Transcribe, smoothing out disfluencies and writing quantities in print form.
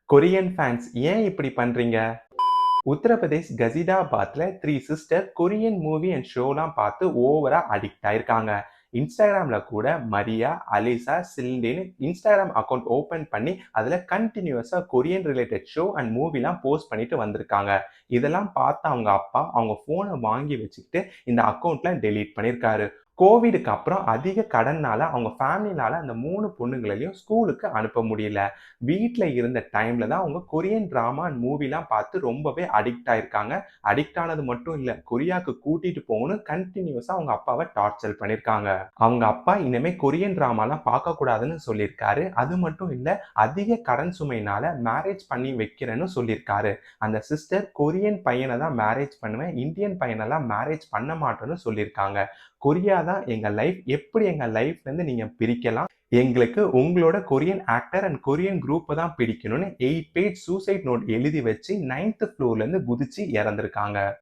Korean fans ஏன் இப்படி பண்றீங்க? உத்தரப்பிரதேஷ் கஜிதாபாத்ல 3 சிஸ்டர் கொரியன் மூவி அண்ட் ஷோலாம் பார்த்து ஓவரா அடிக்ட் ஆயிருக்காங்க. இன்ஸ்டாகிராம்ல கூட மரியா, அலிசா, சில்டின்னு இன்ஸ்டாகிராம் அக்கவுண்ட் ஓபன் பண்ணி அதுல கண்டினியூஸா கொரியன் ரிலேட்டட் ஷோ அண்ட் மூவிலாம் போஸ்ட் பண்ணிட்டு வந்திருக்காங்க. இதெல்லாம் பார்த்த அவங்க அப்பா அவங்க போனை வாங்கி வச்சுக்கிட்டு இந்த அக்கவுண்ட்ல டெலீட் பண்ணியிருக்காரு. கோவிடுக்கு அப்புறம் அதிக கடன்னால அவங்க ஃபேமிலினால அந்த 3 பொண்ணுங்களையும் ஸ்கூலுக்கு அனுப்ப முடியல. வீட்ல இருந்த டைம்ல தான் அவங்க கொரியன் டிராமா அண்ட் மூவிலாம் பார்த்து ரொம்பவே அடிக்ட் ஆயிருக்காங்க. அடிக்ட் ஆனது மட்டும் இல்ல, கொரியாக்கு கூட்டிட்டு போகணும்னு கன்டினியூஸா அவங்க அப்பாவை டார்ச்சர் பண்ணியிருக்காங்க. அவங்க அப்பா இனிமே கொரியன் டிராமாலாம் பார்க்கக்கூடாதுன்னு சொல்லியிருக்காரு. அது மட்டும் இல்ல, அதிக கடன் சுமையினால மேரேஜ் பண்ணி வைக்கிறேன்னு சொல்லியிருக்காரு. அந்த சிஸ்டர் கொரியன் பையனை தான் மேரேஜ் பண்ணுவேன், இந்தியன் பையனெல்லாம் மேரேஜ் பண்ண மாட்டேன்னு சொல்லியிருக்காங்க. கொரியா தான் எங்க லைஃப். எப்படி எங்க லைஃப்ல இருந்து நீங்க பிரிக்கலாம்? எங்களுக்கு உங்களோட கொரியன் ஆக்டர் அண்ட் கொரியன் குரூப்பை தான் பிடிக்கணும்னு 8 பேஜ் சூசைட் நோட் எழுதி வச்சு 9th ஃப்ளோர்ல இருந்து குதிச்சு இறந்திருக்காங்க.